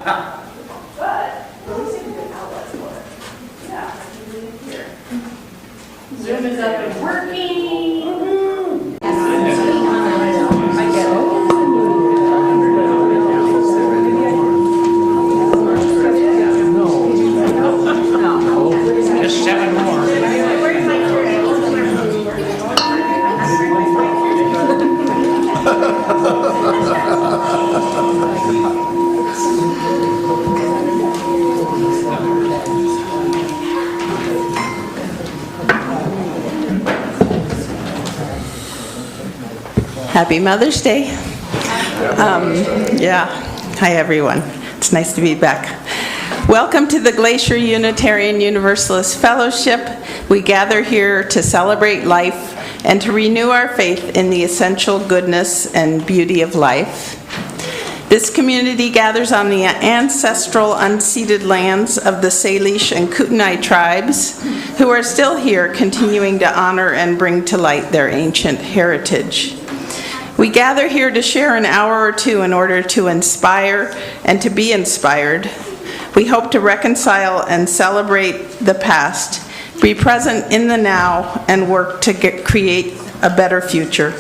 But releasing a good outlet for it. Yeah, here. Zoom is up and working. I get it. Just 7 more. Happy Mother's Day. Hi everyone. It's nice to be back. Welcome to the Glacier Unitarian Universalist Fellowship. We gather here to celebrate life and to renew our faith in the essential goodness and beauty of life. This community gathers on the ancestral unceded lands of the Salish and Kootenai tribes, who are still here continuing to honor and bring to light their ancient heritage. We gather here to share an hour or two in order to inspire and to be inspired. We hope to reconcile and celebrate the past, be present in the now, and work to create a better future.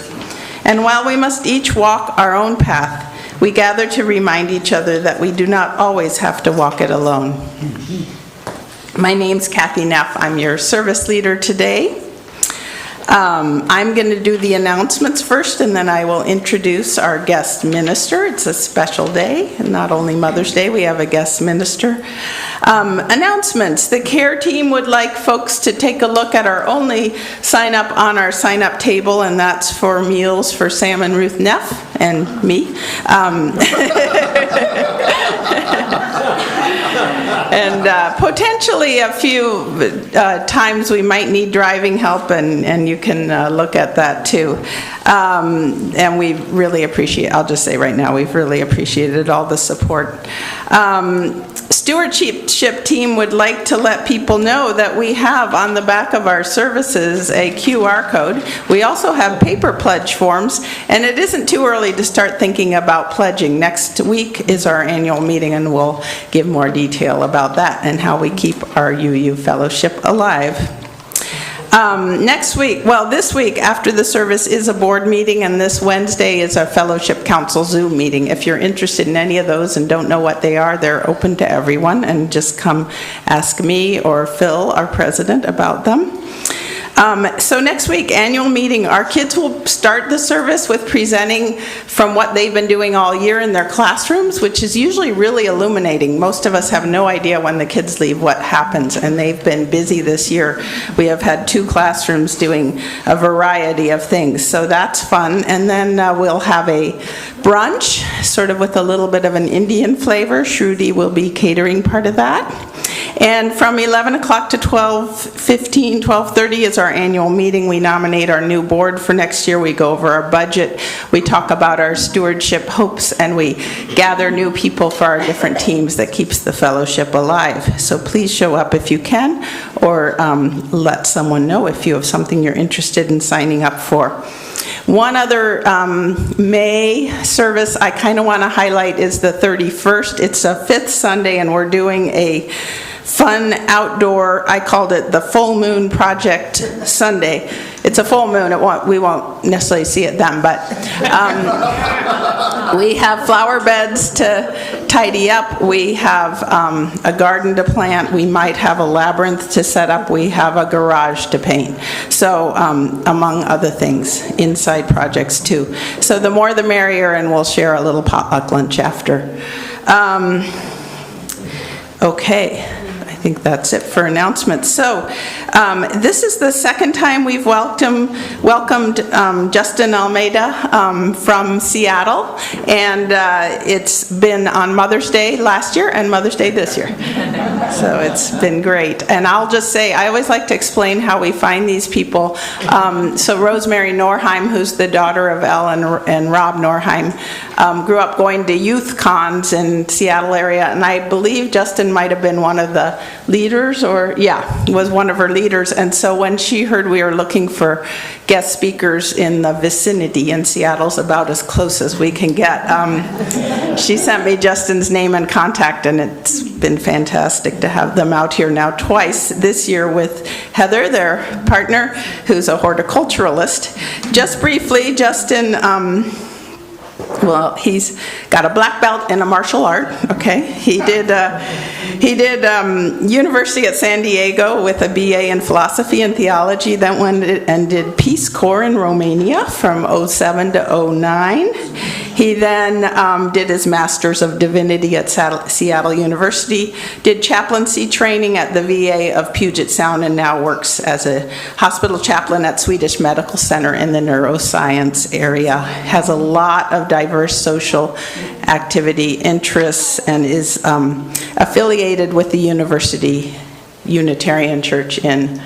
And while we must each walk our own path, we gather to remind each other that we do not always have to walk it alone. My name's Kathy Neff. I'm your service leader today. I'm going to do the announcements first, and then I will introduce our guest minister. It's a special day, not only Mother's Day, we have a guest minister. Announcements. The care team would like folks to take a look at our only sign up on our sign up table, and that's for meals for Sam and Ruth Neff and me. And potentially a few times we might need driving help, and you can look at that too. And we really appreciate, I'll just say right now, we've really appreciated all the support. Stewardship team would like to let people know that we have on the back of our services a QR code. We also have paper pledge forms, and it isn't too early to start thinking about pledging. Next week is our annual meeting, and we'll give more detail about that and how we keep our UU fellowship alive. This week after the service is a board meeting, and this Wednesday is a Fellowship Council Zoom meeting. If you're interested in any of those and don't know what they are, they're open to everyone, and just come ask me or Phil, our president, about them. So next week, annual meeting, our kids will start the service with presenting from what they've been doing all year in their classrooms, which is usually really illuminating. Most of us have no idea when the kids leave what happens, and they've been busy this year. We have had 2 classrooms doing a variety of things, so that's fun. And then we'll have a brunch, sort of with a little bit of an Indian flavor. Shruti will be catering part of that. And from 11 o'clock to 12:15, 12:30 is our annual meeting. We nominate our new board for next year. We go over our budget. We talk about our stewardship hopes, and we gather new people for our different teams that keeps the fellowship alive. So please show up if you can, or let someone know if you have something you're interested in signing up for. One other May service I kind of want to highlight is the 31st. It's a 5th Sunday, and we're doing a fun outdoor, I called it the Full Moon Project Sunday. It's a full moon. We won't necessarily see it then, but we have flower beds to tidy up. We have a garden to plant. We might have a labyrinth to set up. We have a garage to paint. So among other things, inside projects too. So the more the merrier, and we'll share a little potluck lunch after. Okay. I think that's it for announcements. So this is the second time we've welcomed Justin Almeida from Seattle, and it's been on Mother's Day last year and Mother's Day this year. So it's been great. And I'll just say, I always like to explain how we find these people. So Rosemary Norheim, who's the daughter of Elle and Rob Norheim, grew up going to youth cons in Seattle area, and I believe Justin might have been one of the leaders, was one of her leaders. And so when she heard we were looking for guest speakers in the vicinity, and Seattle's about as close as we can get, she sent me Justin's name and contact, and it's been fantastic to have them out here now twice this year with Heather, their partner, who's a horticulturalist. Just briefly, Justin, well, he's got a black belt in a martial art, okay? He did University at San Diego with a BA in philosophy and theology, then went and did Peace Corps in Romania from 07 to 09. He then did his Master's of Divinity at Seattle University, did chaplaincy training at the VA of Puget Sound, and now works as a hospital chaplain at Swedish Medical Center in the neuroscience area. Has a lot of diverse social activity interests and is affiliated with the University Unitarian Church in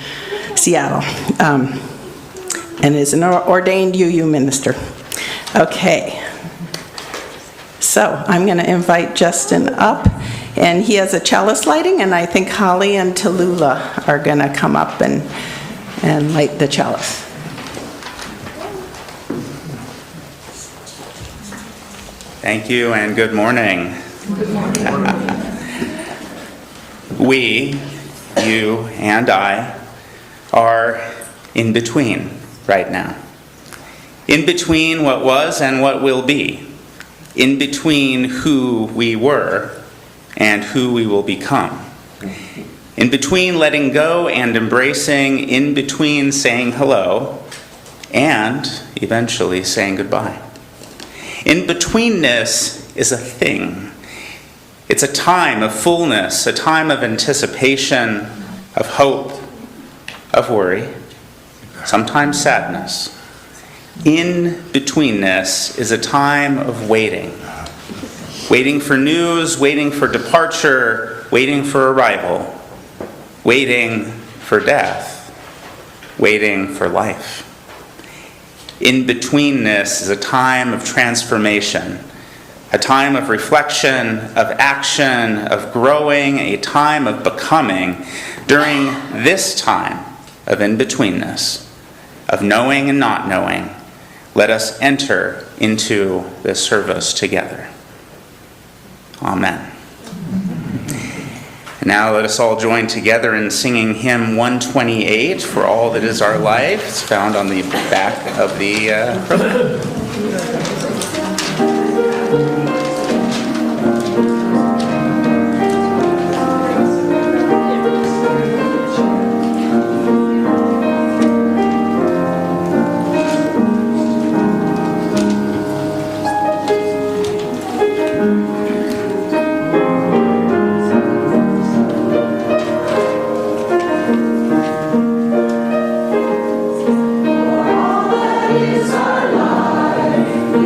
Seattle, and is an ordained UU minister. Okay. So I'm going to invite Justin up, and he has a chalice lighting, and I think Holly and Tallulah are going to come up and light the chalice. Thank you and good morning. Good morning. We, you and I, are in between right now. In between what was and what will be. In between who we were and who we will become. In between letting go and embracing, in between saying hello and eventually saying goodbye. In betweenness is a thing. It's a time of fullness, a time of anticipation, of hope, of worry, sometimes sadness. In betweenness is a time of waiting. Waiting for news, waiting for departure, waiting for arrival, waiting for death, waiting for life. In betweenness is a time of transformation, a time of reflection, of action, of growing, a time of becoming. During this time of in-betweenness, of knowing and not knowing, let us enter into this service together. Amen. And now let us all join together in singing hymn 128, For All That Is Our Life. It's found on the back of the program. All that is our life.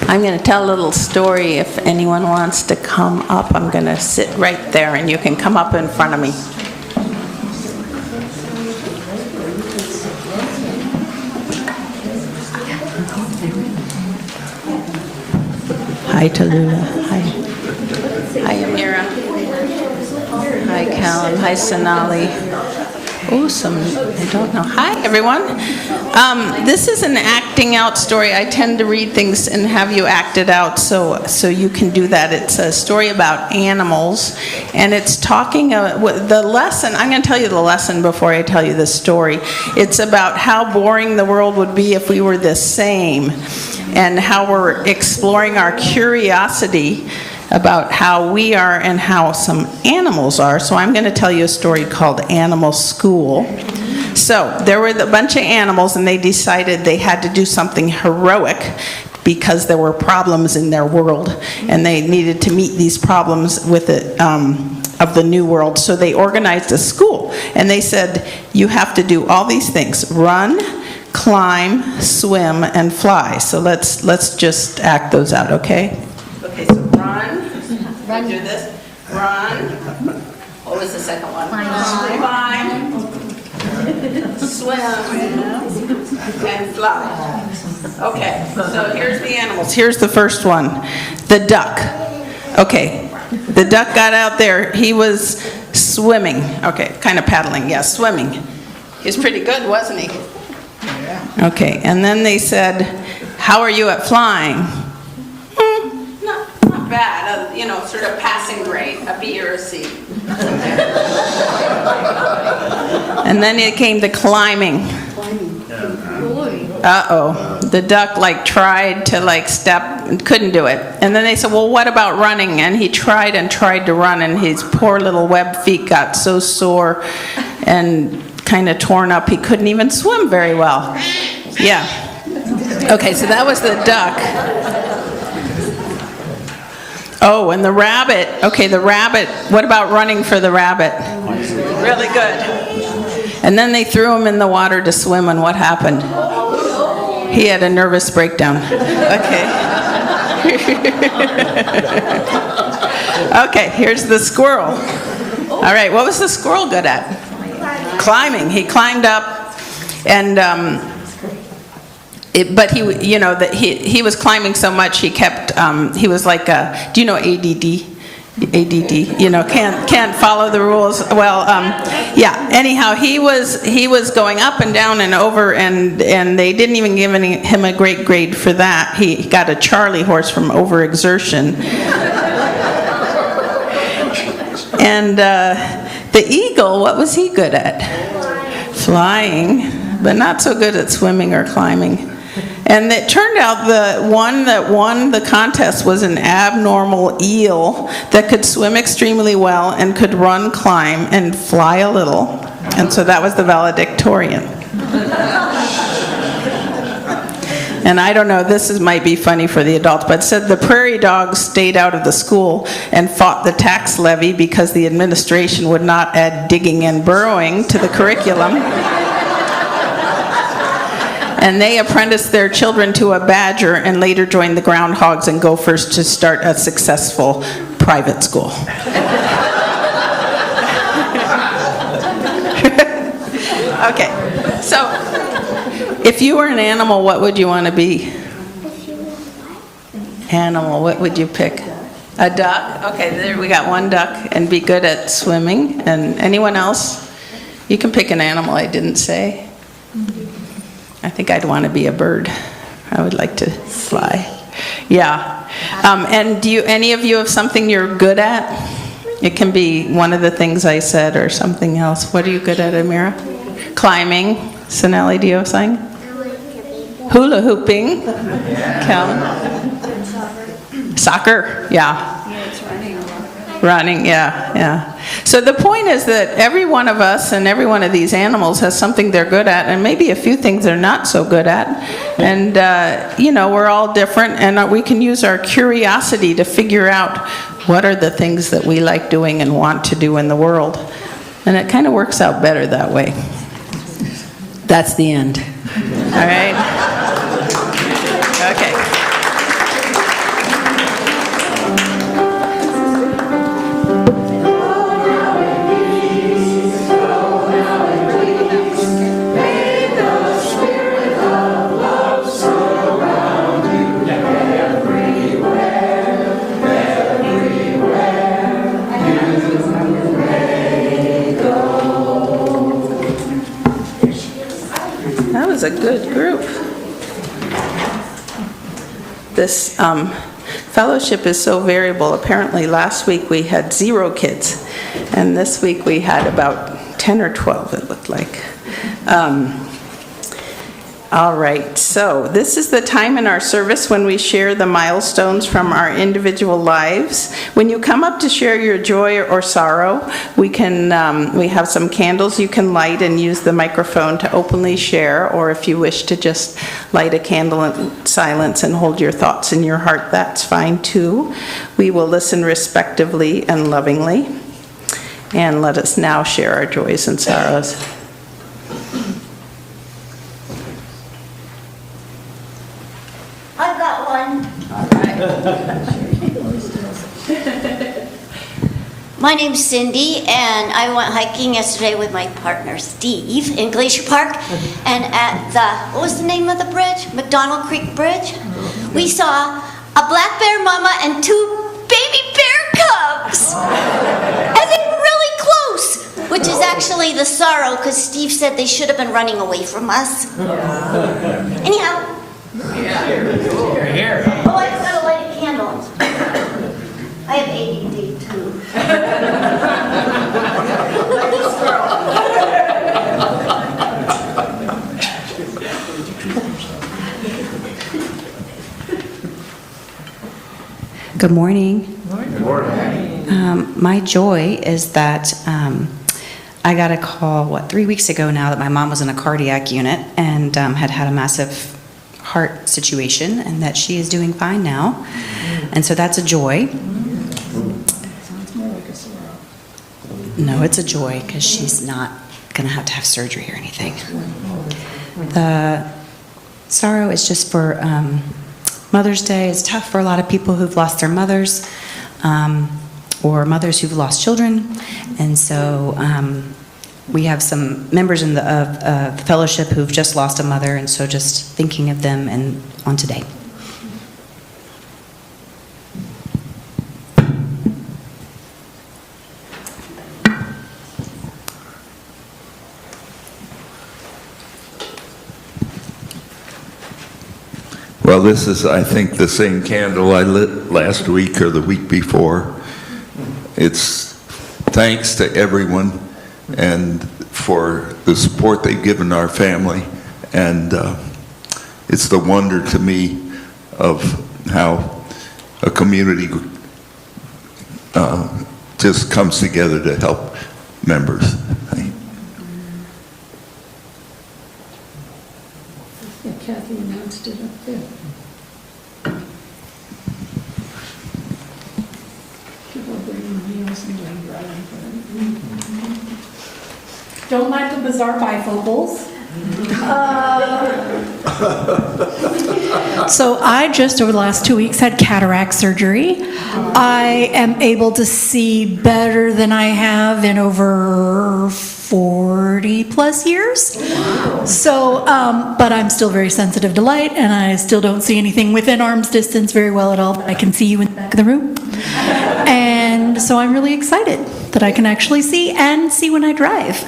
I'm going to tell a little story. If anyone wants to come up, I'm going to sit right there and you can come up in front of me. Hi, Tallulah. Hi. Hi, Amira. Hi, Callum. Hi, Sonali. Oh, I don't know. Hi, everyone. This is an acting out story. I tend to read things and have you act it out, so you can do that. It's a story about animals, and it's talking, the lesson, I'm going to tell you the lesson before I tell you the story. It's about how boring the world would be if we were the same, and how we're exploring our curiosity about how we are and how some animals are. So I'm going to tell you a story called Animal School. So there were a bunch of animals, and they decided they had to do something heroic because there were problems in their world, and they needed to meet these problems with it, of the new world. So they organized a school, and they said, you have to do all these things: run, climb, swim, and fly. So let's just act those out, okay? Okay, so run. Do this. Run. What was the second one? Climb. Swim. And fly. Okay, so here's the animals. Here's the first one. The duck. Okay, the duck got out there. He was swimming. Okay, kind of paddling. Yeah, swimming. He was pretty good, wasn't he? Okay, and then they said, how are you at flying? Not bad, sort of passing grade, a B or a C. And then it came to climbing. Uh-oh, the duck tried to step, couldn't do it. And then they said, well, what about running? And he tried and tried to run, and his poor little webbed feet got so sore and kind of torn up, he couldn't even swim very well. Yeah. Okay, so that was the duck. Oh, and the rabbit. Okay, the rabbit. What about running for the rabbit? Really good. And then they threw him in the water to swim, and what happened? He had a nervous breakdown. Okay. Okay, here's the squirrel. All right, what was the squirrel good at? Climbing. He climbed up, and but he was climbing so much he kept. He was like do you know ADD? ADD. Can't follow the rules. Well, yeah. Anyhow, he was going up and down and over, and they didn't even give him a great grade for that. He got a Charlie horse from overexertion. And the eagle, what was he good at? Flying, but not so good at swimming or climbing. And it turned out the one that won the contest was an abnormal eel that could swim extremely well and could run, climb, and fly a little. And so that was the valedictorian. And I don't know, might be funny for the adults, but it said the prairie dogs stayed out of the school and fought the tax levy because the administration would not add digging and burrowing to the curriculum. And they apprenticed their children to a badger and later joined the groundhogs and gophers to start a successful private school. Okay, so if you were an animal, what would you want to be? Animal, what would you pick? A duck? Okay, there we got one duck, and be good at swimming. And anyone else? You can pick an animal I didn't say. I think I'd want to be a bird. I would like to fly. Yeah. And do any of you have something you're good at? It can be one of the things I said or something else. What are you good at, Amira? Climbing. Sonali, do you have something? Hula hooping. Soccer. Yeah. Running, yeah. So the point is that every one of us and every one of these animals has something they're good at, and maybe a few things they're not so good at. And, we're all different, and we can use our curiosity to figure out what are the things that we like doing and want to do in the world. And it kind of works out better that way. That's the end. All right? Okay. That was a good group. This fellowship is so variable. Apparently last week we had 0 kids, and this week we had about 10 or 12, it looked like. All right, so this is the time in our service when we share the milestones from our individual lives. When you come up to share your joy or sorrow, we have some candles you can light and use the microphone to openly share, or if you wish to just light a candle in silence and hold your thoughts in your heart, that's fine too. We will listen respectively and lovingly. And let us now share our joys and sorrows. I've got one. My name's Cindy, and I went hiking yesterday with my partner Steve in Glacier Park, and at what was the name of the bridge? McDonald Creek Bridge. We saw a black bear mama and 2 baby bear cubs, and they were really close, which is actually the sorrow, because Steve said they should have been running away from us. Anyhow. Here. Oh, I just gotta light a candle. I have ADD too. Like this girl. Good morning. Good morning. My joy is that I got a call, 3 weeks ago now, that my mom was in a cardiac unit and had a massive heart situation, and that she is doing fine now. And so that's a joy. Sounds more like a sorrow. No, it's a joy because she's not going to have surgery or anything. The sorrow is just for Mother's Day. It's tough for a lot of people who've lost their mothers, or mothers who've lost children. And so we have some members of the fellowship who've just lost a mother, and so just thinking of them and on today. Well, this is, I think, the same candle I lit last week or the week before. It's thanks to everyone and for the support they've given our family. And it's the wonder to me of how a community just comes together to help members. Yeah, Kathy announced it up there. People are bringing meals and doing driving for them. Don't let the bizarre bifocals. So I just over the last 2 weeks had cataract surgery. I am able to see better than I have in over 40 plus years. So, but I'm still very sensitive to light, and I still don't see anything within arm's distance very well at all, but I can see you in the back of the room. And so I'm really excited that I can actually see and see when I drive.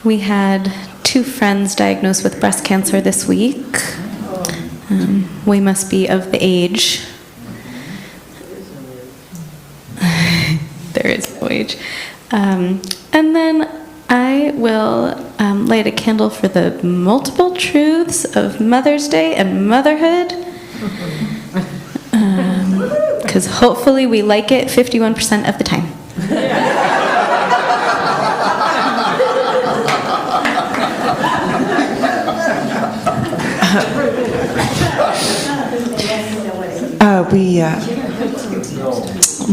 We had 2 friends diagnosed with breast cancer this week. We must be of the age. There is no age. And then I will light a candle for the multiple truths of Mother's Day and motherhood. Because hopefully we like it 51% of the time. We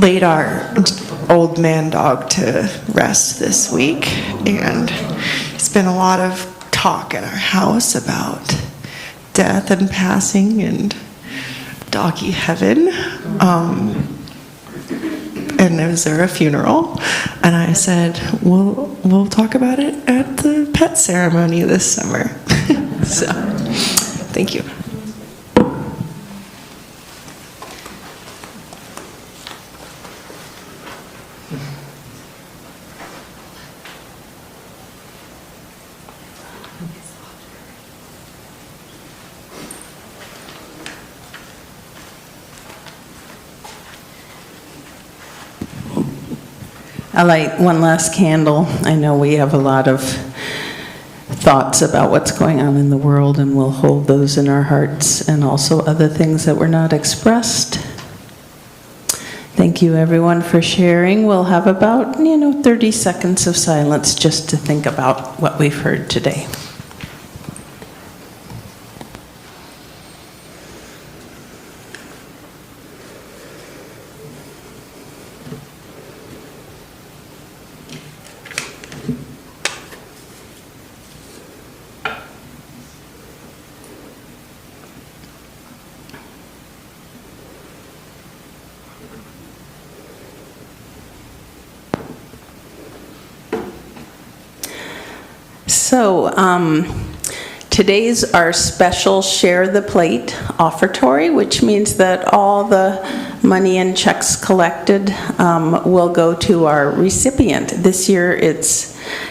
laid our old man dog to rest this week, and it's been a lot of talk in our house about death and passing and doggy heaven. And was there a funeral? And I said, we'll talk about it at the pet habitat ceremony this summer. So, thank you. I light one last candle. I know we have a lot of thoughts about what's going on in the world, and we'll hold those in our hearts, and also other things that were not expressed. Thank you, everyone, for sharing. We'll have about, 30 seconds of silence just to think about what we've heard today. So, today's our special Share the Plate offertory, which means that all the money and checks collected will go to our recipient. This year it's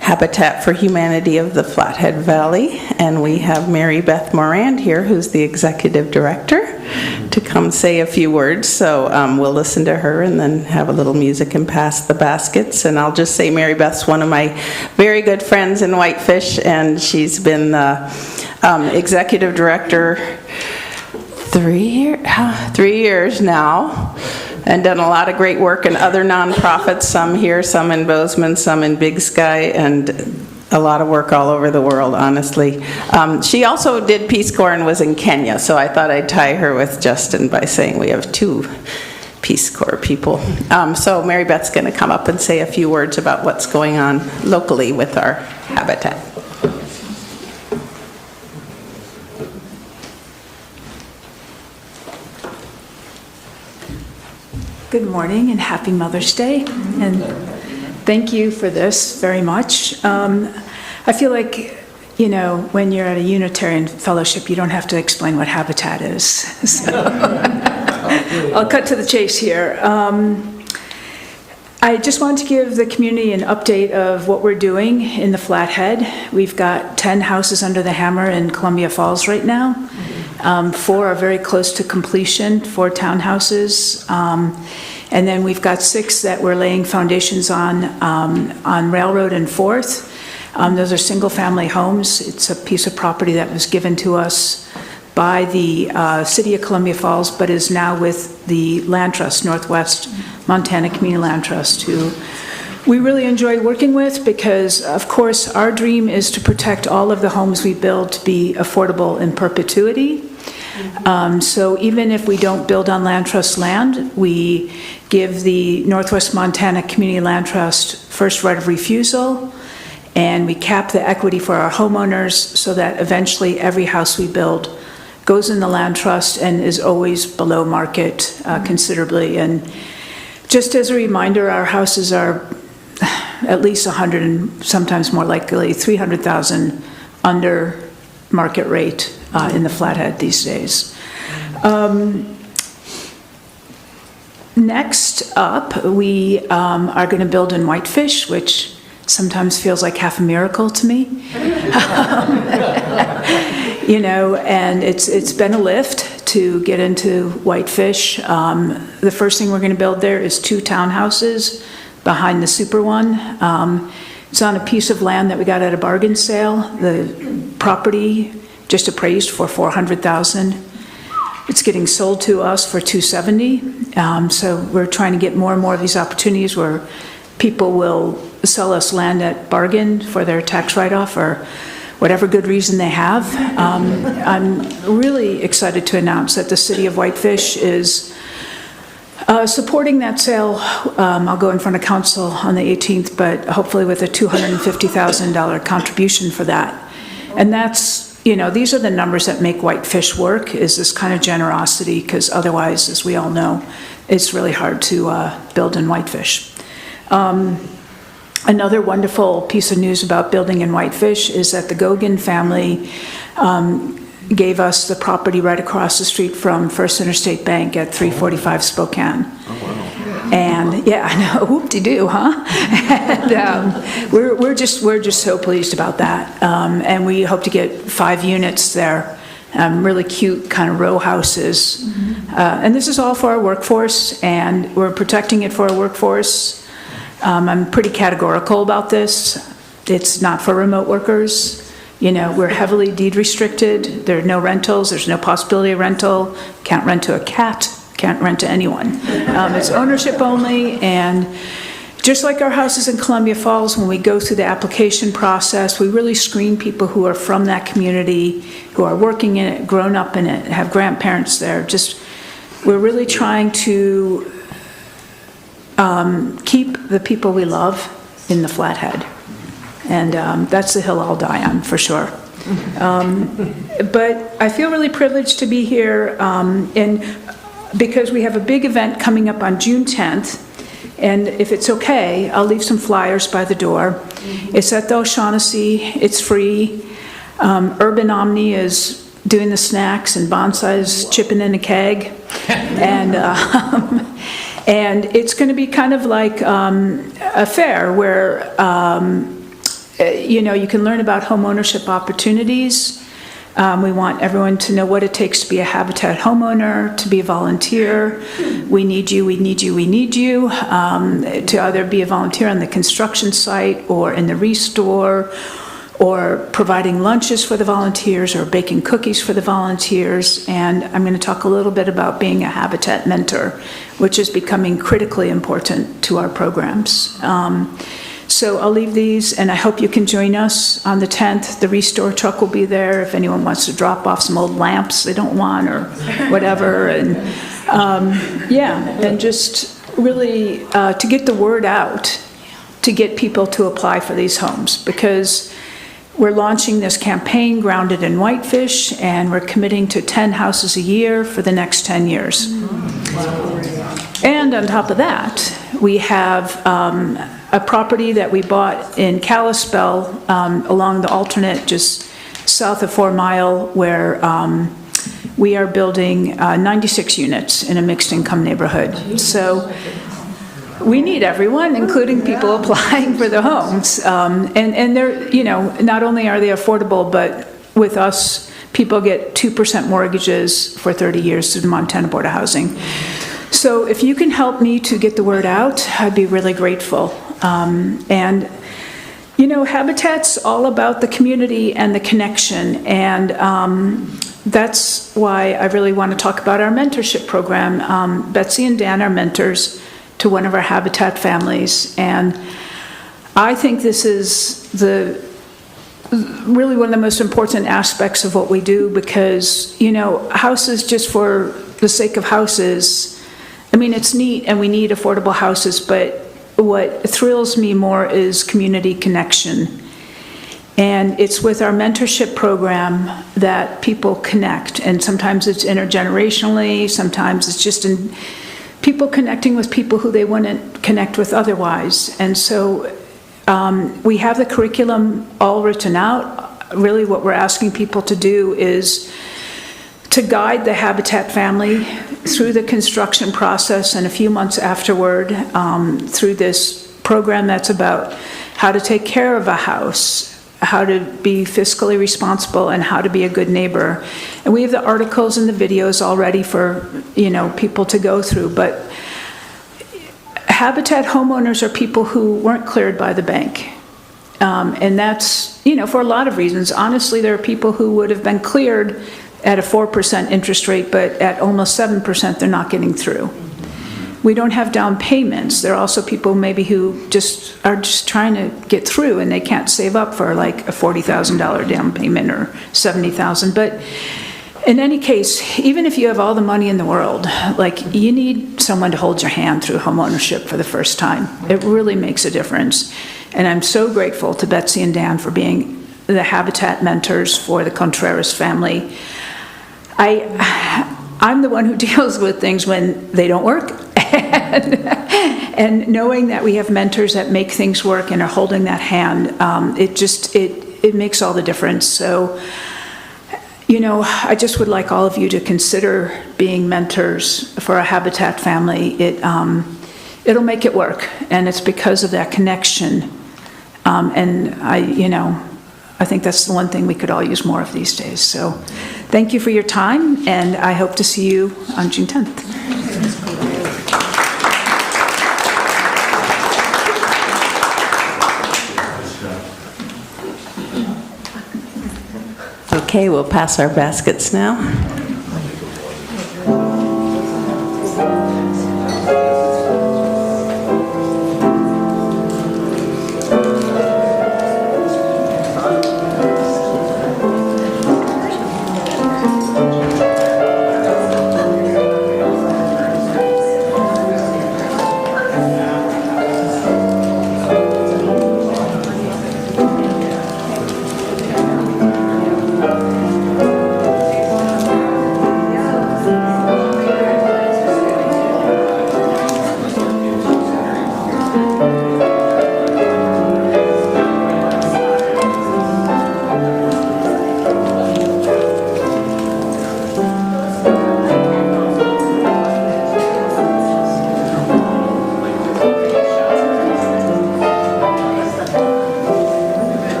Habitat for Humanity of the Flathead Valley, and we have Mary Beth Morand here, who's the executive director, to come say a few words. So we'll listen to her and then have a little music and pass the baskets. And I'll just say Mary Beth's one of my very good friends in Whitefish, and she's been the executive director 3 years now, and done a lot of great work in other nonprofits, some here, some in Bozeman, some in Big Sky, and a lot of work all over the world, honestly. She also did Peace Corps and was in Kenya, so I thought I'd tie her with Justin by saying we have 2 Peace Corps people. So Mary Beth's going to come up and say a few words about what's going on locally with our habitat. Good morning and happy Mother's Day, and thank you for this very much. I feel like, when you're at a Unitarian fellowship, you don't have to explain what habitat is. So I'll cut to the chase here. I just want to give the community an update of what we're doing in the Flathead. We've got 10 houses under the hammer in Columbia Falls right now. 4 are very close to completion, 4 townhouses. And then we've got 6 that we're laying foundations on Railroad and 4th. Those are single-family homes. It's a piece of property that was given to us by the City of Columbia Falls, but is now with the Land Trust, Northwest Montana Community Land Trust, who we really enjoy working with because, of course, our dream is to protect all of the homes we build to be affordable in perpetuity. So even if we don't build on Land Trust land, we give the Northwest Montana Community Land Trust first right of refusal, and we cap the equity for our homeowners so that eventually every house we build goes in the Land Trust and is always below market considerably. And just as a reminder, our houses are at least 100 and sometimes more likely 300,000 under market rate in the Flathead these days. Next up, we are going to build in Whitefish, which sometimes feels like half a miracle to me. And it's been a lift to get into Whitefish. The first thing we're going to build there is 2 townhouses behind the super one. It's on a piece of land that we got at a bargain sale. The property just appraised for $400,000. It's getting sold to us for $270,000. So we're trying to get more and more of these opportunities where people will sell us land at bargain for their tax write-off or whatever good reason they have. I'm really excited to announce that the City of Whitefish is supporting that sale. I'll go in front of council on the 18th, but hopefully with a $250,000 contribution for that. And that's, these are the numbers that make Whitefish work, is this kind of generosity, because otherwise, as we all know, it's really hard to build in Whitefish. Another wonderful piece of news about building in Whitefish is that the Gogin family gave us the property right across the street from First Interstate Bank at 345 Spokane. And yeah, I know, whoop-de-doo, huh? And we're just so pleased about that. And we hope to get 5 units there, really cute kind of row houses. And this is all for our workforce, and we're protecting it for our workforce. I'm pretty categorical about this. It's not for remote workers. You know, we're heavily deed restricted. There are no rentals. There's no possibility of rental. Can't rent to a cat. Can't rent to anyone. It's ownership only, and just like our houses in Columbia Falls, when we go through the application process, we really screen people who are from that community, who are working in it, grown up in it, have grandparents there. We're really trying to keep the people we love in the Flathead. And that's the hill I'll die on, for sure. But I feel really privileged to be here, and because we have a big event coming up on June 10th, and if it's okay, I'll leave some flyers by the door. It's at the O'Shaughnessy. It's free. Urban Omni is doing the snacks, and Bonsai's chipping in a keg. And it's going to be kind of like a fair where you can learn about home ownership opportunities. We want everyone to know what it takes to be a Habitat homeowner, to be a volunteer. We need you, we need you, we need you, to either be a volunteer on the construction site or in the restore, or providing lunches for the volunteers or baking cookies for the volunteers. And I'm going to talk a little bit about being a Habitat mentor, which is becoming critically important to our programs. So I'll leave these, and I hope you can join us on the 10th. The restore truck will be there if anyone wants to drop off some old lamps they don't want or whatever. And and just really to get the word out, to get people to apply for these homes, because we're launching this campaign grounded in Whitefish, and we're committing to 10 houses a year for the next 10 years. And on top of that, we have a property that we bought in Kalispell along the alternate just south of 4 Mile, where we are building 96 units in a mixed income neighborhood. So we need everyone, including people applying for the homes. And they're, not only are they affordable, but with us, people get 2% mortgages for 30 years through the Montana Board of Housing. So if you can help me to get the word out, I'd be really grateful. Habitat's all about the community and the connection, and that's why I really want to talk about our mentorship program. Betsy and Dan are mentors to one of our Habitat families, and I think this is really one of the most important aspects of what we do, because, houses just for the sake of houses, it's neat and we need affordable houses, but what thrills me more is community connection. And it's with our mentorship program that people connect, and sometimes it's intergenerationally, sometimes it's just in people connecting with people who they wouldn't connect with otherwise. And so we have the curriculum all written out. Really what we're asking people to do is to guide the Habitat family through the construction process, and a few months afterward through this program that's about how to take care of a house, how to be fiscally responsible, and how to be a good neighbor. And we have the articles and the videos all ready for people to go through. But Habitat homeowners are people who weren't cleared by the bank. And that's, for a lot of reasons. Honestly, there are people who would have been cleared at a 4% interest rate, but at almost 7%, they're not getting through. We don't have down payments. There are also people maybe who are just trying to get through, and they can't save up for like a $40,000 down payment or $70,000. But in any case, even if you have all the money in the world, you need someone to hold your hand through homeownership for the first time. It really makes a difference. And I'm so grateful to Betsy and Dan for being the Habitat mentors for the Contreras family. I'm the one who deals with things when they don't work, And knowing that we have mentors that make things work and are holding that hand, it makes all the difference. So, I just would like all of you to consider being mentors for a Habitat family. It'll make it work, and it's because of that connection. And I think that's the one thing we could all use more of these days. So thank you for your time, and I hope to see you on June 10th. Okay, we'll pass our baskets now.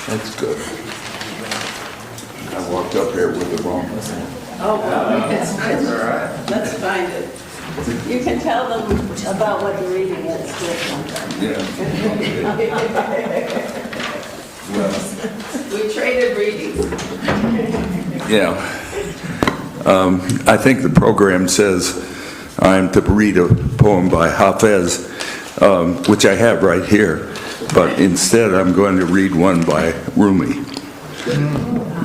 That's good. I walked up here with the wrong one. Oh, well, that's all right. Let's find it. You can tell them about what the reading is. Yeah. Well, We traded readings. yeah. I think the program says I'm to read a poem by Hafez, which I have right here, but instead I'm going to read one by Rumi,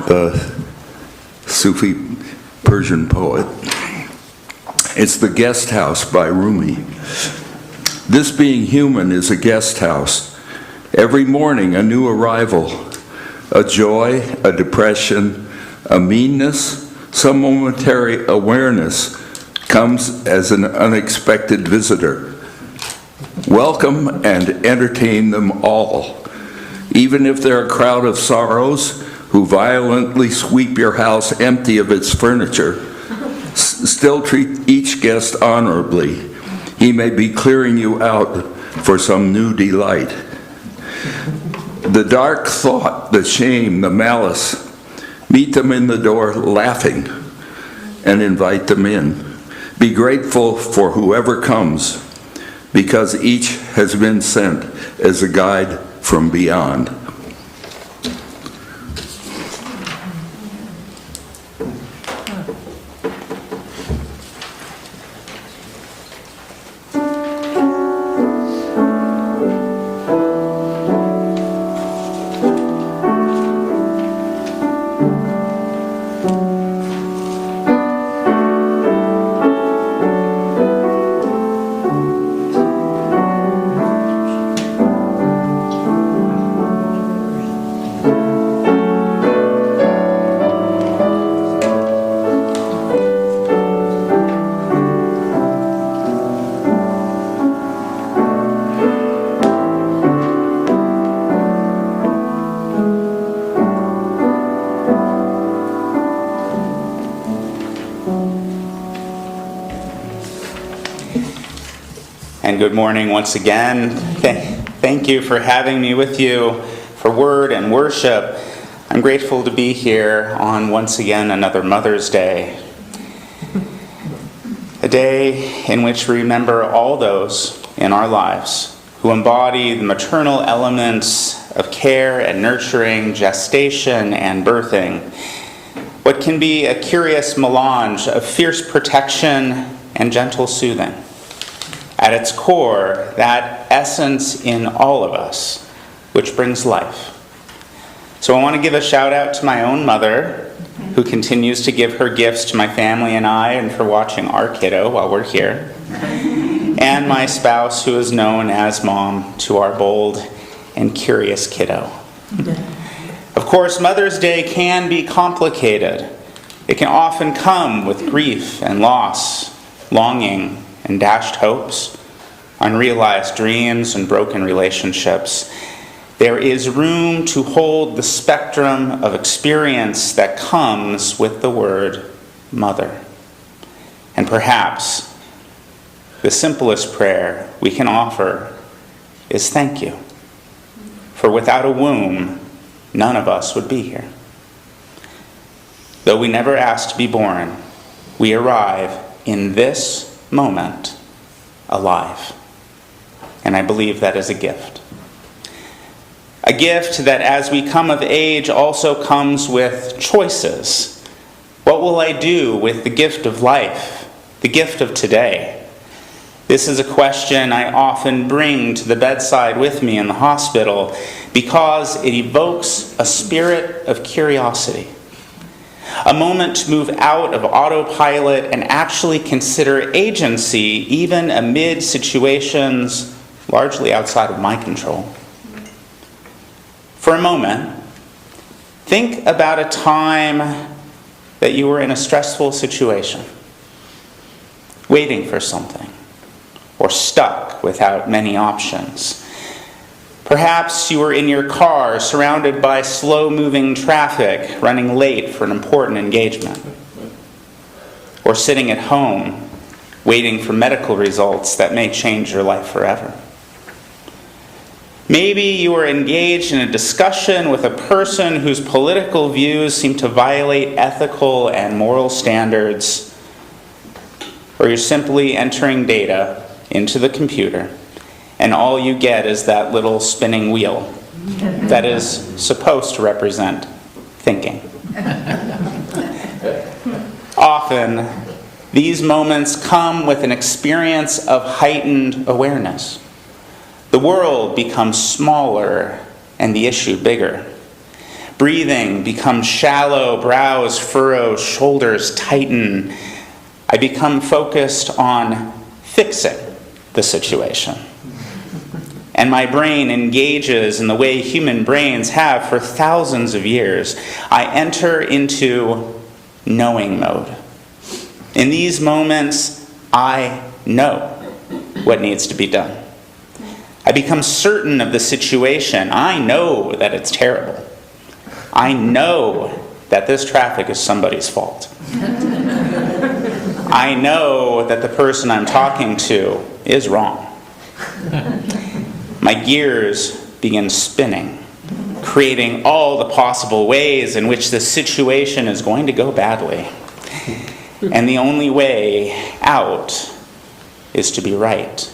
the Sufi Persian poet. It's The Guest House by Rumi. This being human is a guest house. Every morning a new arrival, a joy, a depression, a meanness, some momentary awareness comes as an unexpected visitor. Welcome and entertain them all. Even if they're a crowd of sorrows who violently sweep your house empty of its furniture, still treat each guest honorably. He may be clearing you out for some new delight. The dark thought, the shame, the malice, meet them in the door laughing and invite them in. Be grateful for whoever comes, because each has been sent as a guide from beyond. And good morning once again. Thank you for having me with you for word and worship. I'm grateful to be here on once again another Mother's Day. day in which we remember all those in our lives who embody the maternal elements of care and nurturing, gestation and birthing, what can be a curious melange of fierce protection and gentle soothing. At its core, that essence in all of us, which brings life. So I want to give a shout out to my own mother, who continues to give her gifts to my family and I, and for watching our kiddo while we're here, and my spouse, who is known as Mom to our bold and curious kiddo. Of course, Mother's Day can be complicated. It can often come with grief and loss, longing and dashed hopes, unrealized dreams and broken relationships. There is room to hold the spectrum of experience that comes with the word mother. And perhaps the simplest prayer we can offer is thank you. For without a womb, none of us would be here. Though we never asked to be born, we arrive in this moment alive. And I believe that is a gift. A gift that as we come of age also comes with choices. What will I do with the gift of life, the gift of today? This is a question I often bring to the bedside with me in the hospital because it evokes a spirit of curiosity. A moment to move out of autopilot and actually consider agency even amid situations largely outside of my control. For a moment, think about a time that you were in a stressful situation, waiting for something, or stuck without many options. Perhaps you were in your car, surrounded by slow-moving traffic, running late for an important engagement. Or sitting at home, waiting for medical results that may change your life forever. Maybe you were engaged in a discussion with a person whose political views seem to violate ethical and moral standards. Or you're simply entering data into the computer, and all you get is that little spinning wheel that is supposed to represent thinking. Often, these moments come with an experience of heightened awareness. The world becomes smaller and the issue bigger. Breathing becomes shallow, brows furrow, shoulders tighten. I become focused on fixing the situation. And my brain engages in the way human brains have for thousands of years. I enter into knowing mode. In these moments, I know what needs to be done. I become certain of the situation. I know that it's terrible. I know that this traffic is somebody's fault. I know that the person I'm talking to is wrong. My gears begin spinning, creating all the possible ways in which this situation is going to go badly. And the only way out is to be right.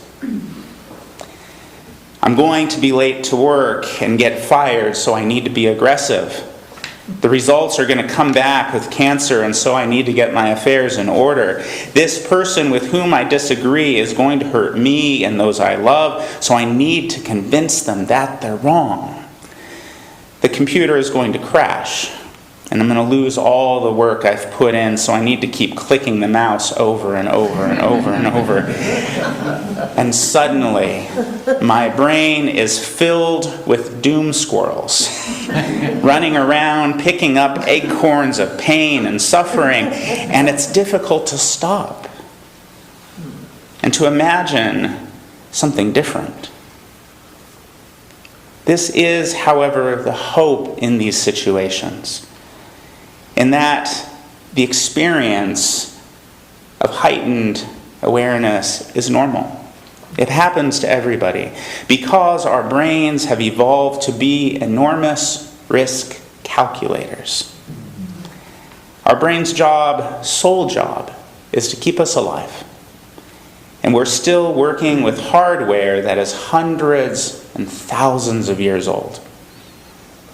I'm going to be late to work and get fired, so I need to be aggressive. The results are going to come back with cancer, and so I need to get my affairs in order. This person with whom I disagree is going to hurt me and those I love, so I need to convince them that they're wrong. The computer is going to crash, and I'm going to lose all the work I've put in, so I need to keep clicking the mouse over and over and over and over. And suddenly, my brain is filled with doom squirrels, running around, picking up acorns of pain and suffering, and it's difficult to stop and to imagine something different. This is, however, the hope in these situations, in that the experience of heightened awareness is normal. It happens to everybody because our brains have evolved to be enormous risk calculators. Our brain's job, sole job, is to keep us alive. And we're still working with hardware that is hundreds and thousands of years old.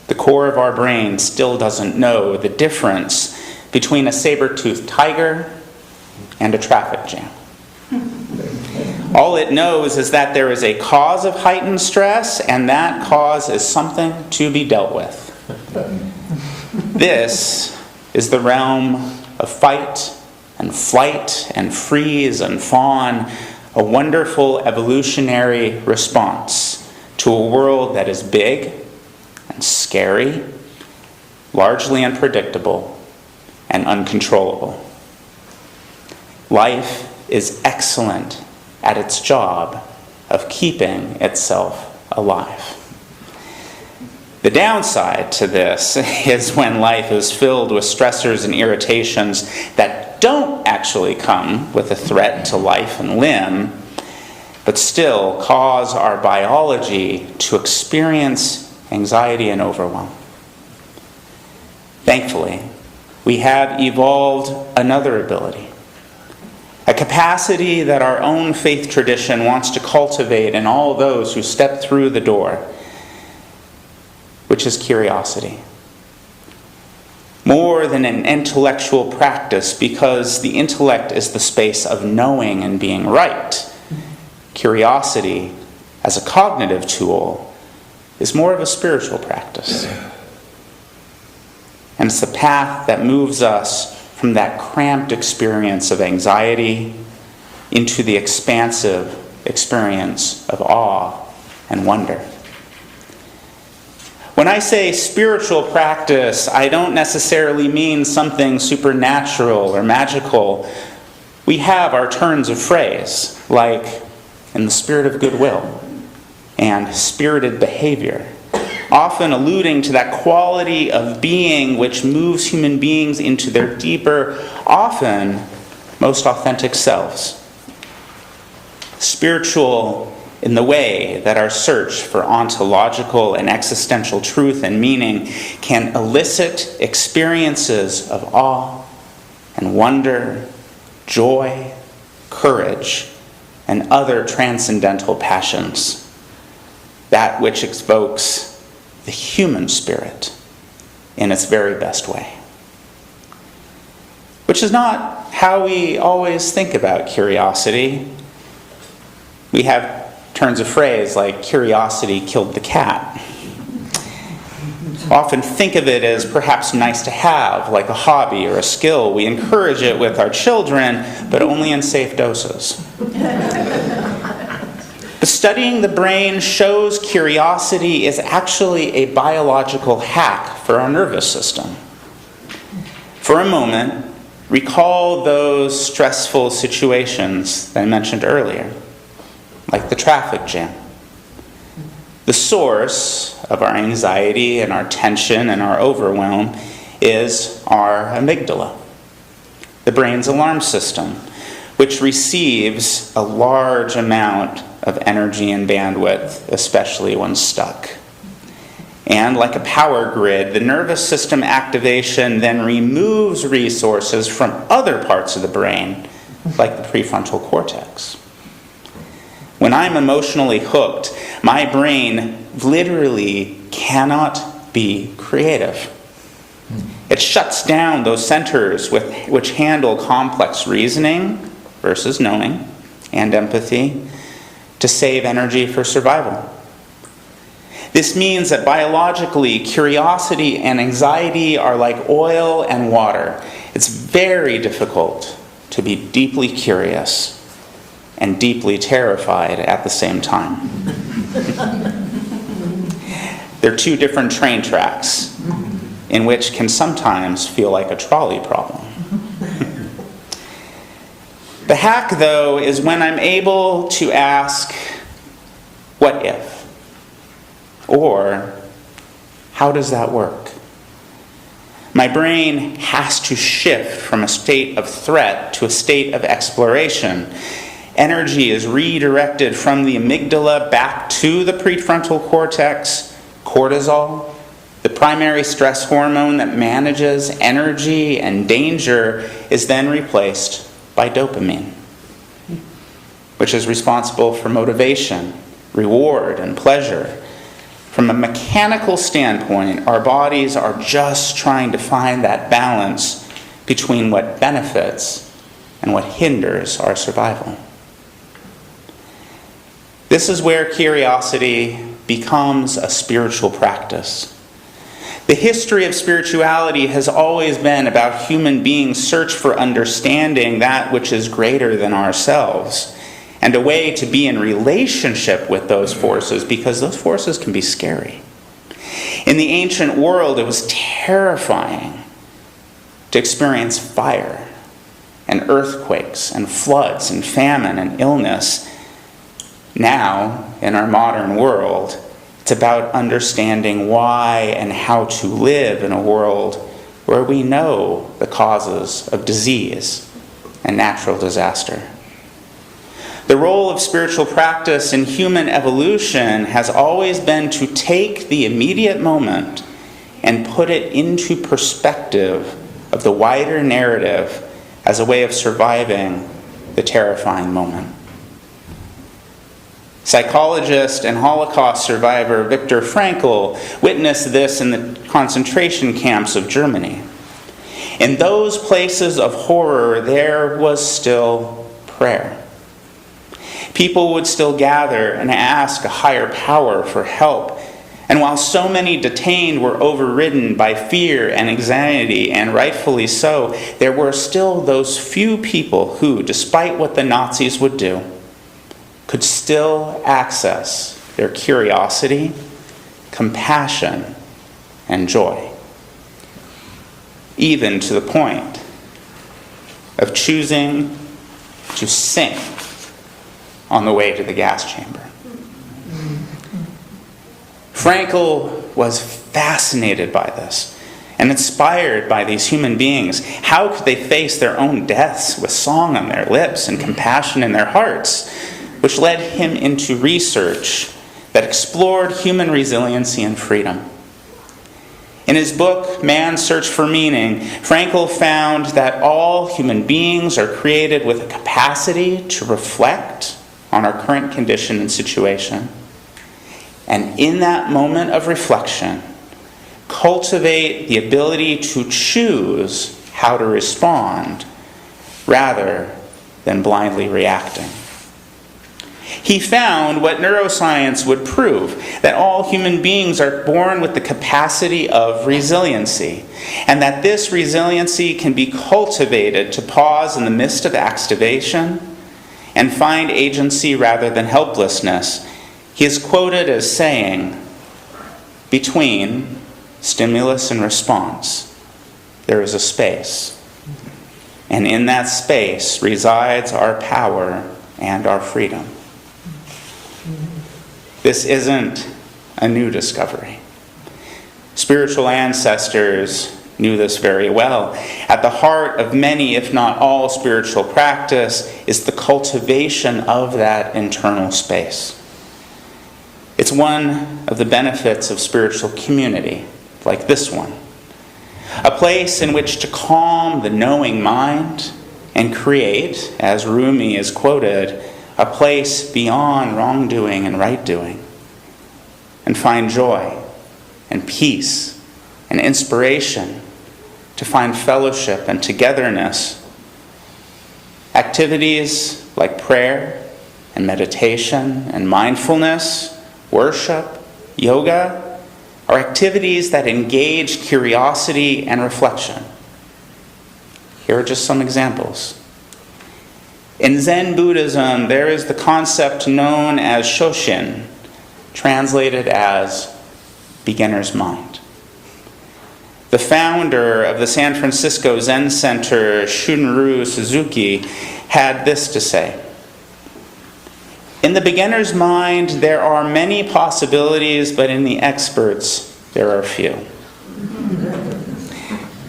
The core of our brain still doesn't know the difference between a saber-toothed tiger and a traffic jam. All it knows is that there is a cause of heightened stress, and that cause is something to be dealt with. This is the realm of fight and flight and freeze and fawn, a wonderful evolutionary response to a world that is big and scary, largely unpredictable and uncontrollable. Life is excellent at its job of keeping itself alive. The downside to this is when life is filled with stressors and irritations that don't actually come with a threat to life and limb, but still cause our biology to experience anxiety and overwhelm. Thankfully, we have evolved another ability, a capacity that our own faith tradition wants to cultivate in all those who step through the door, which is curiosity. More than an intellectual practice, because the intellect is the space of knowing and being right. Curiosity, as a cognitive tool, is more of a spiritual practice. And it's the path that moves us from that cramped experience of anxiety into the expansive experience of awe and wonder. When I say spiritual practice, I don't necessarily mean something supernatural or magical. We have our turns of phrase, like in the spirit of goodwill and spirited behavior, often alluding to that quality of being which moves human beings into their deeper, often most authentic selves. Spiritual in the way that our search for ontological and existential truth and meaning can elicit experiences of awe and wonder, joy, courage, and other transcendental passions, that which evokes the human spirit in its very best way. Which is not how we always think about curiosity. We have turns of phrase like curiosity killed the cat. Often think of it as perhaps nice to have, like a hobby or a skill. We encourage it with our children, but only in safe doses. But studying the brain shows curiosity is actually a biological hack for our nervous system. For a moment, recall those stressful situations that I mentioned earlier, like the traffic jam. The source of our anxiety and our tension and our overwhelm is our amygdala, the brain's alarm system, which receives a large amount of energy and bandwidth, especially when stuck. And like a power grid, the nervous system activation then removes resources from other parts of the brain, like the prefrontal cortex. When I'm emotionally hooked, my brain literally cannot be creative. It shuts down those centers which handle complex reasoning versus knowing and empathy to save energy for survival. This means that biologically, curiosity and anxiety are like oil and water. It's very difficult to be deeply curious and deeply terrified at the same time. They're two different train tracks, in which can sometimes feel like a trolley problem. The hack, though, is when I'm able to ask, what if? Or, how does that work? My brain has to shift from a state of threat to a state of exploration. Energy is redirected from the amygdala back to the prefrontal cortex. Cortisol, the primary stress hormone that manages energy and danger, is then replaced by dopamine. which is responsible for motivation, reward, and pleasure. From a mechanical standpoint, our bodies are just trying to find that balance between what benefits and what hinders our survival. This is where curiosity becomes a spiritual practice. The history of spirituality has always been about human beings' search for understanding that which is greater than ourselves, and a way to be in relationship with those forces, because those forces can be scary. In the ancient world, it was terrifying to experience fire and earthquakes and floods and famine and illness. Now, in our modern world, it's about understanding why and how to live in a world where we know the causes of disease and natural disaster. The role of spiritual practice in human evolution has always been to take the immediate moment and put it into perspective of the wider narrative as a way of surviving the terrifying moment. Psychologist and Holocaust survivor Viktor Frankl witnessed this in the concentration camps of Germany. In those places of horror, there was still prayer. People would still gather and ask a higher power for help. And while so many detained were overridden by fear and anxiety, and rightfully so, there were still those few people who, despite what the Nazis would do, could still access their curiosity, compassion, and joy, even to the point of choosing to sing on the way to the gas chamber. Frankl was fascinated by this and inspired by these human beings. How could they face their own deaths with song on their lips and compassion in their hearts? Which led him into research that explored human resiliency and freedom. In his book, Man's Search for Meaning, Frankl found that all human beings are created with a capacity to reflect on our current condition and situation. And in that moment of reflection, cultivate the ability to choose how to respond rather than blindly reacting. He found what neuroscience would prove, that all human beings are born with the capacity of resiliency, and that this resiliency can be cultivated to pause in the midst of activation and find agency rather than helplessness. He is quoted as saying, "Between stimulus and response, there is a space. And in that space resides our power and our freedom." This isn't a new discovery. Spiritual ancestors knew this very well. At the heart of many, if not all, spiritual practice is the cultivation of that internal space. It's one of the benefits of spiritual community, like this one. A place in which to calm the knowing mind and create, as Rumi is quoted, a place beyond wrongdoing and right doing, and find joy and peace and inspiration, to find fellowship and togetherness. Activities like prayer and meditation and mindfulness, worship, yoga, are activities that engage curiosity and reflection. Here are just some examples. In Zen Buddhism, there is the concept known as Shoshin, translated as beginner's mind. The founder of the San Francisco Zen Center, Shunryu Suzuki, had this to say: "In the beginner's mind, there are many possibilities, but in the expert's, there are few."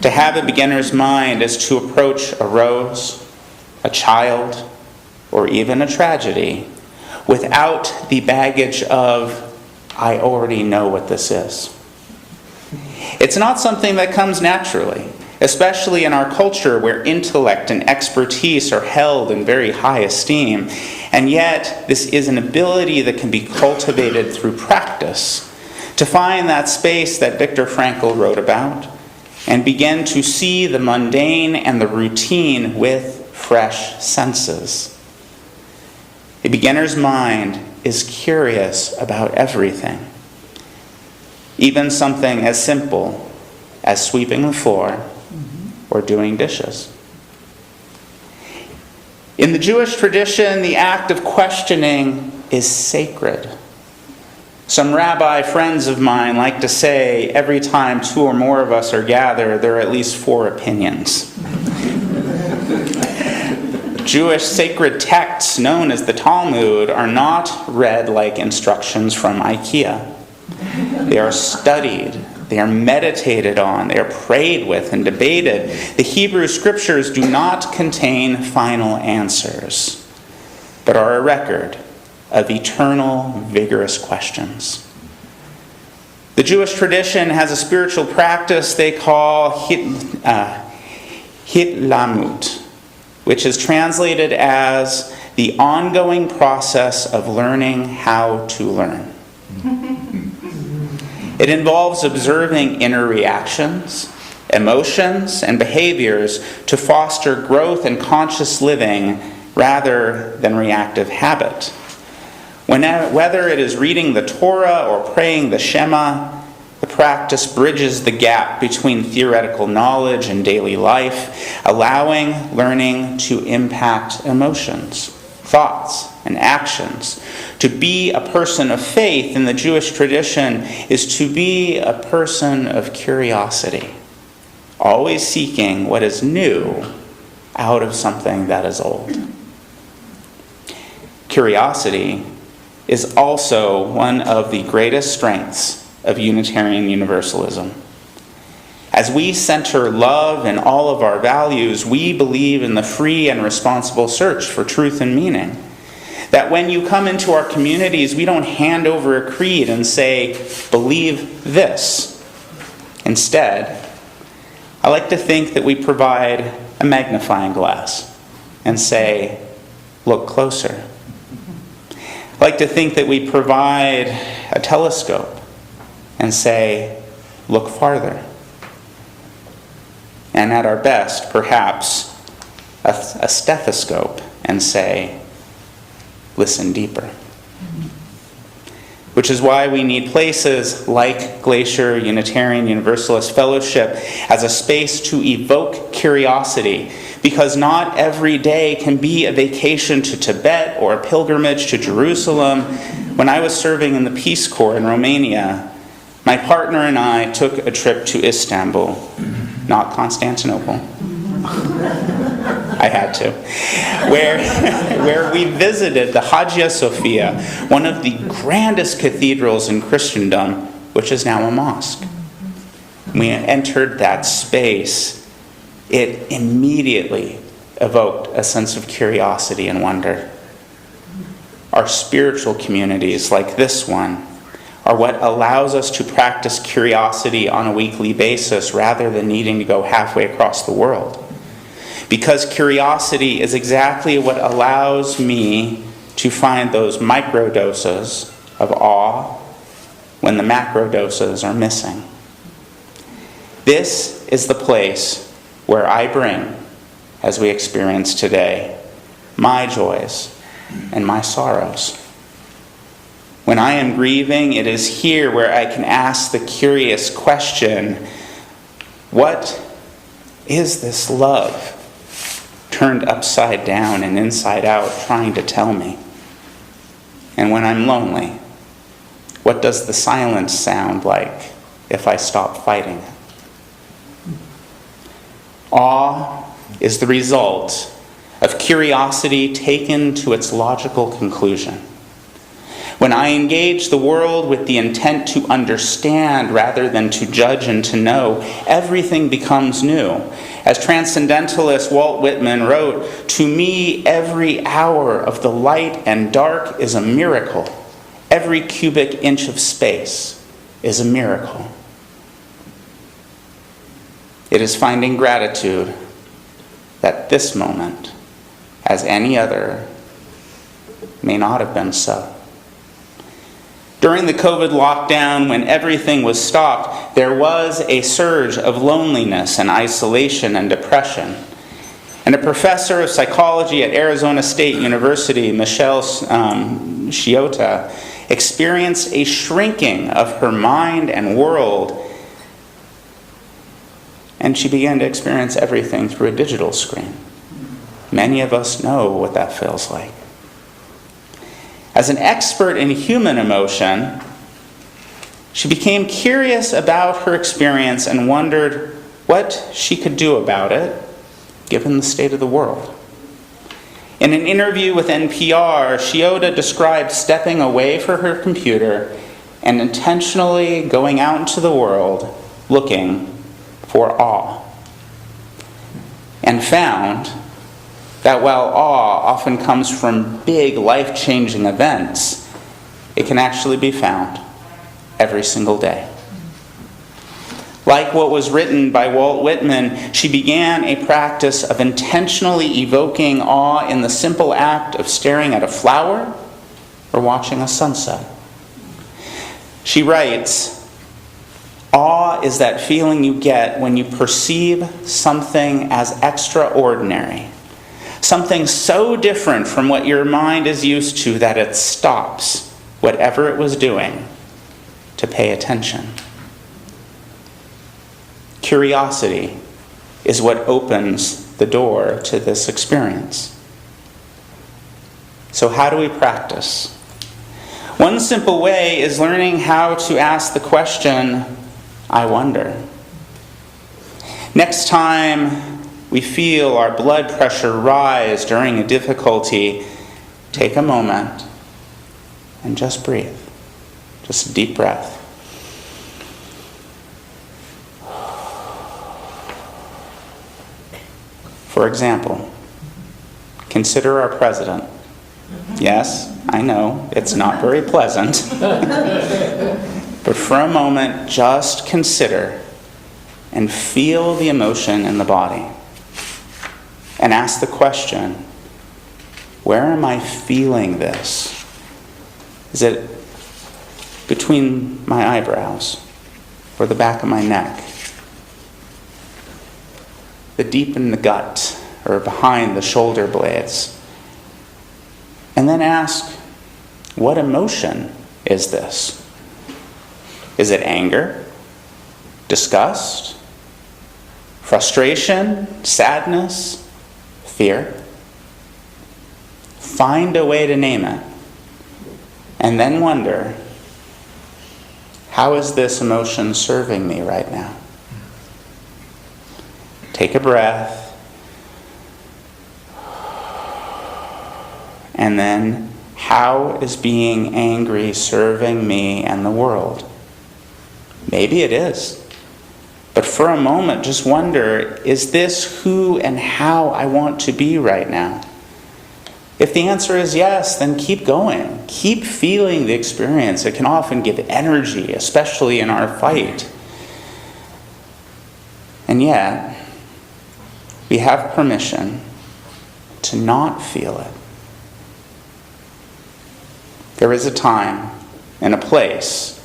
To have a beginner's mind is to approach a rose, a child, or even a tragedy without the baggage of, "I already know what this is." It's not something that comes naturally. especially in our culture where intellect and expertise are held in very high esteem. And yet, this is an ability that can be cultivated through practice, to find that space that Viktor Frankl wrote about, and begin to see the mundane and the routine with fresh senses. A beginner's mind is curious about everything, even something as simple as sweeping the floor or doing dishes. In the Jewish tradition, the act of questioning is sacred. Some rabbi friends of mine like to say, every time 2 or more of us are gathered, there are at least 4 opinions. Jewish sacred texts known as the Talmud are not read like instructions from IKEA. They are studied, they are meditated on, they are prayed with and debated. The Hebrew scriptures do not contain final answers, but are a record of eternal, vigorous questions. The Jewish tradition has a spiritual practice they call hitlamut, which is translated as the ongoing process of learning how to learn. It involves observing inner reactions, emotions, and behaviors to foster growth and conscious living rather than reactive habit. Whether it is reading the Torah or praying the Shema, the practice bridges the gap between theoretical knowledge and daily life, allowing learning to impact emotions, thoughts, and actions. To be a person of faith in the Jewish tradition is to be a person of curiosity, always seeking what is new out of something that is old. Curiosity is also one of the greatest strengths of Unitarian Universalism. As we center love in all of our values, we believe in the free and responsible search for truth and meaning. That when you come into our communities, we don't hand over a creed and say, believe this. Instead, I like to think that we provide a magnifying glass and say, look closer. I like to think that we provide a telescope and say, look farther. And at our best, perhaps, a stethoscope and say, listen deeper. Which is why we need places like Glacier Unitarian Universalist Fellowship as a space to evoke curiosity, because not every day can be a vacation to Tibet or a pilgrimage to Jerusalem. When I was serving in the Peace Corps in Romania, my partner and I took a trip to Istanbul, not Constantinople. I had to. Where we visited the Hagia Sophia, one of the grandest cathedrals in Christendom, which is now a mosque. We entered that space. It immediately evoked a sense of curiosity and wonder. Our spiritual communities, like this one, are what allows us to practice curiosity on a weekly basis rather than needing to go halfway across the world. Because curiosity is exactly what allows me to find those microdoses of awe when the macrodoses are missing. This is the place where I bring, as we experience today, my joys and my sorrows. When I am grieving, it is here where I can ask the curious question, what is this love turned upside down and inside out trying to tell me? And when I'm lonely, what does the silence sound like if I stop fighting it? Awe is the result of curiosity taken to its logical conclusion. When I engage the world with the intent to understand rather than to judge and to know, everything becomes new. As transcendentalist Walt Whitman wrote, "To me, every hour of the light and dark is a miracle. Every cubic inch of space is a miracle." It is finding gratitude that this moment, as any other, may not have been so. During the COVID lockdown, when everything was stopped, there was a surge of loneliness and isolation and depression. And a professor of psychology at Arizona State University, Michelle Chiota, experienced a shrinking of her mind and world, and she began to experience everything through a digital screen. Many of us know what that feels like. As an expert in human emotion, she became curious about her experience and wondered what she could do about it, given the state of the world. In an interview with NPR, Chiota described stepping away from her computer and intentionally going out into the world looking for awe, and found that while awe often comes from big life-changing events, it can actually be found every single day. Like what was written by Walt Whitman, she began a practice of intentionally evoking awe in the simple act of staring at a flower or watching a sunset. She writes, "Awe is that feeling you get when you perceive something as extraordinary, something so different from what your mind is used to that it stops whatever it was doing to pay attention." Curiosity is what opens the door to this experience. So how do we practice? One simple way is learning how to ask the question, "I wonder." Next time we feel our blood pressure rise during a difficulty, take a moment and just breathe. Just a deep breath. For example, consider our president. Yes, I know, it's not very pleasant. But for a moment, just consider and feel the emotion in the body. And ask the question, where am I feeling this? Is it between my eyebrows or the back of my neck? The deep in the gut or behind the shoulder blades? And then ask, what emotion is this? Is it anger? Disgust? Frustration? Sadness? Fear? Find a way to name it. And then wonder, how is this emotion serving me right now? Take a breath. And then, how is being angry serving me and the world? Maybe it is. But for a moment, just wonder, is this who and how I want to be right now? If the answer is yes, then keep going. Keep feeling the experience. It can often give energy, especially in our fight. And yet, we have permission to not feel it. There is a time and a place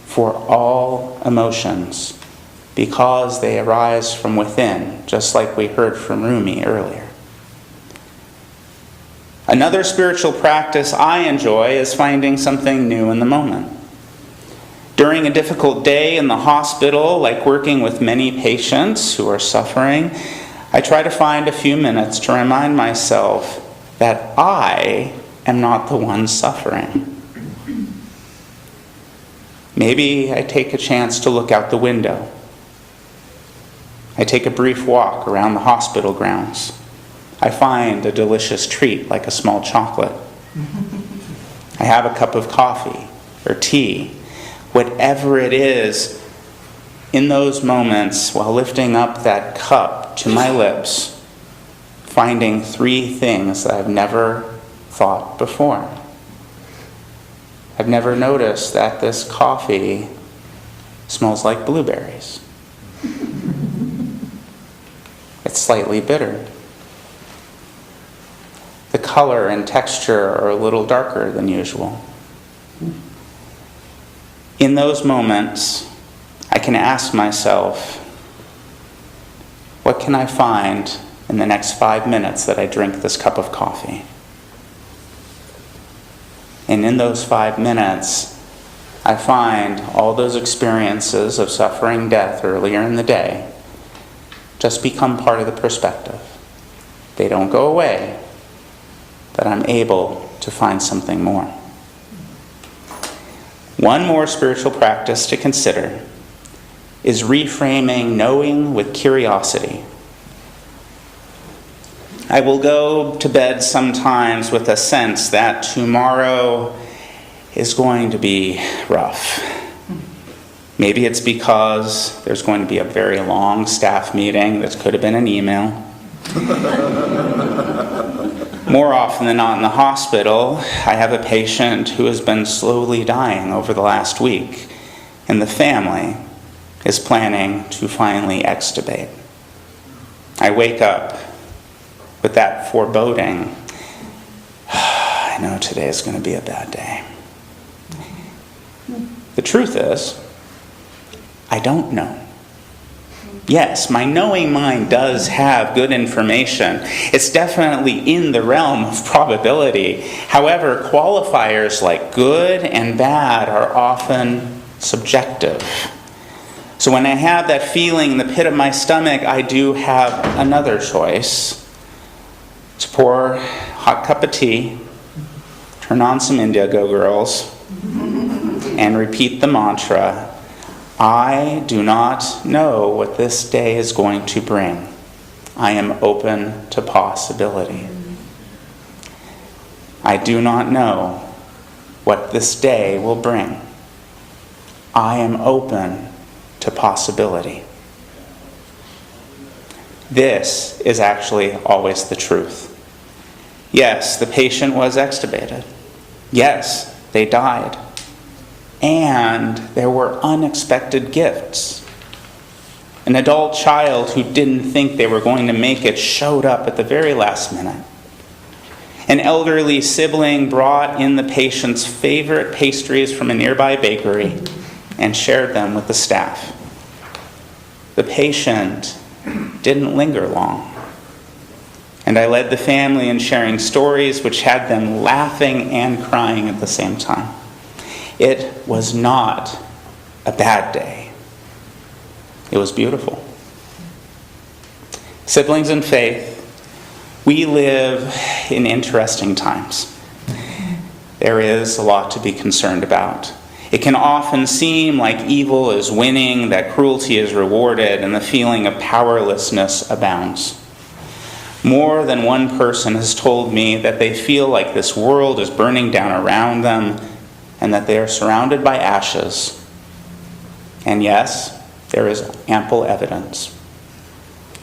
for all emotions because they arise from within, just like we heard from Rumi earlier. Another spiritual practice I enjoy is finding something new in the moment. During a difficult day in the hospital, like working with many patients who are suffering, I try to find a few minutes to remind myself that I am not the one suffering. Maybe I take a chance to look out the window. I take a brief walk around the hospital grounds. I find a delicious treat like a small chocolate. I have a cup of coffee or tea. Whatever it is, in those moments, while lifting up that cup to my lips, finding three things that I've never thought before. I've never noticed that this coffee smells like blueberries. It's slightly bitter. The color and texture are a little darker than usual. In those moments, I can ask myself, what can I find in the next 5 minutes that I drink this cup of coffee? And in those 5 minutes, I find all those experiences of suffering death earlier in the day just become part of the perspective. They don't go away, but I'm able to find something more. One more spiritual practice to consider is reframing knowing with curiosity. I will go to bed sometimes with a sense that tomorrow is going to be rough. Maybe it's because there's going to be a very long staff meeting that could have been an email. More often than not in the hospital, I have a patient who has been slowly dying over the last week, and the family is planning to finally extubate. I wake up with that foreboding. I know today is going to be a bad day. The truth is, I don't know. Yes, my knowing mind does have good information. It's definitely in the realm of probability. However, qualifiers like good and bad are often subjective. So when I have that feeling in the pit of my stomach, I do have another choice. To pour a hot cup of tea, turn on some Indigo Girls, and repeat the mantra, I do not know what this day is going to bring. I am open to possibility. I do not know what this day will bring. I am open to possibility. This is actually always the truth. Yes, the patient was extubated. Yes, they died. And there were unexpected gifts. An adult child who didn't think they were going to make it showed up at the very last minute. An elderly sibling brought in the patient's favorite pastries from a nearby bakery and shared them with the staff. The patient didn't linger long. And I led the family in sharing stories which had them laughing and crying at the same time. It was not a bad day. It was beautiful. Siblings in faith, we live in interesting times. There is a lot to be concerned about. It can often seem like evil is winning, that cruelty is rewarded, and the feeling of powerlessness abounds. More than one person has told me that they feel like this world is burning down around them and that they are surrounded by ashes. And yes, there is ample evidence.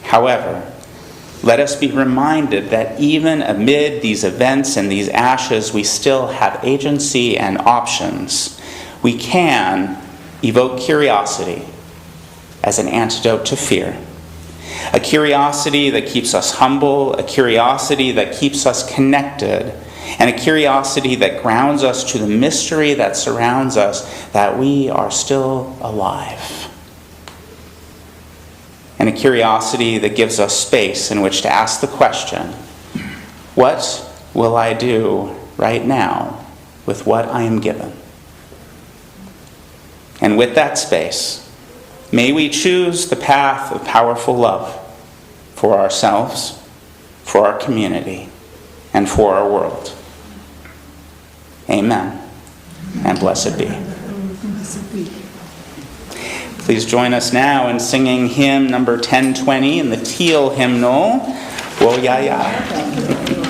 However, let us be reminded that even amid these events and these ashes, we still have agency and options. We can evoke curiosity as an antidote to fear. A curiosity that keeps us humble, a curiosity that keeps us connected, and a curiosity that grounds us to the mystery that surrounds us, that we are still alive. And a curiosity that gives us space in which to ask the question, what will I do right now with what I am given? And with that space, may we choose the path of powerful love for ourselves, for our community, and for our world. Amen. And blessed be. Please join us now in singing hymn number 1020 in the teal hymnal, Wo Ya Ya.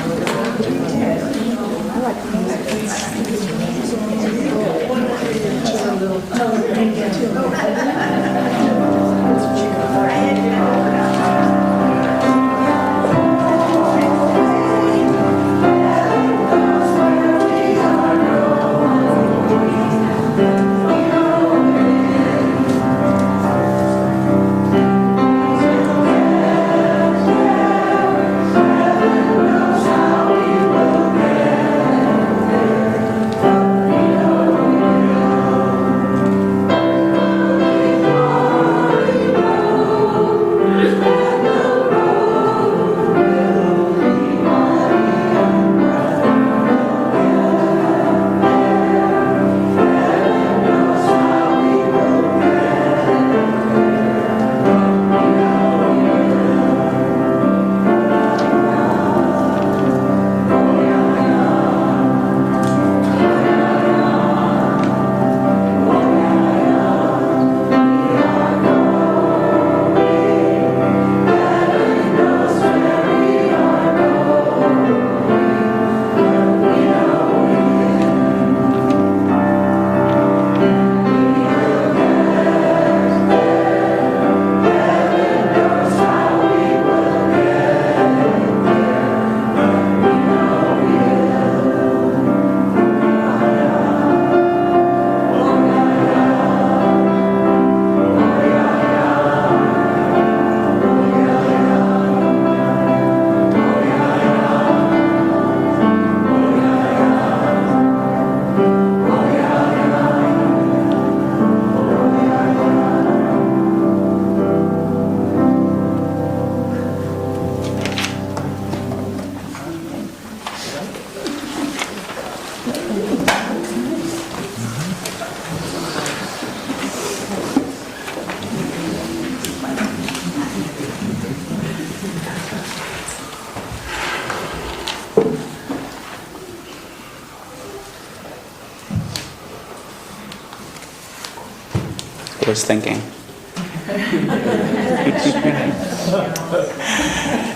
I was thinking.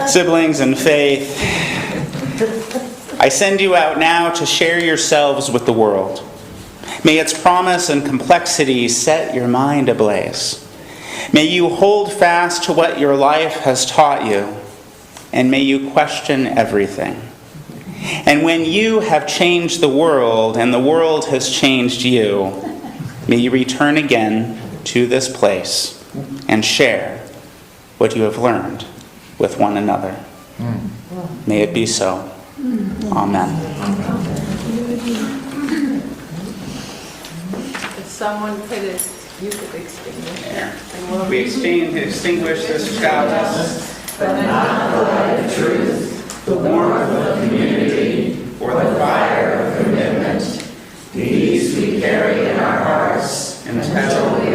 Siblings in faith, I send you out now to share yourselves with the world. May its promise and complexity set your mind ablaze. May you hold fast to what your life has taught you, and may you question everything. And when you have changed the world and the world has changed you, may you return again to this place and share what you have learned with one another. May it be so. Amen. If someone could, you could extinguish There. We extinguish this chalice, but not the light of truth, the warmth of community, or the fire of commitment. These we carry in our hearts until we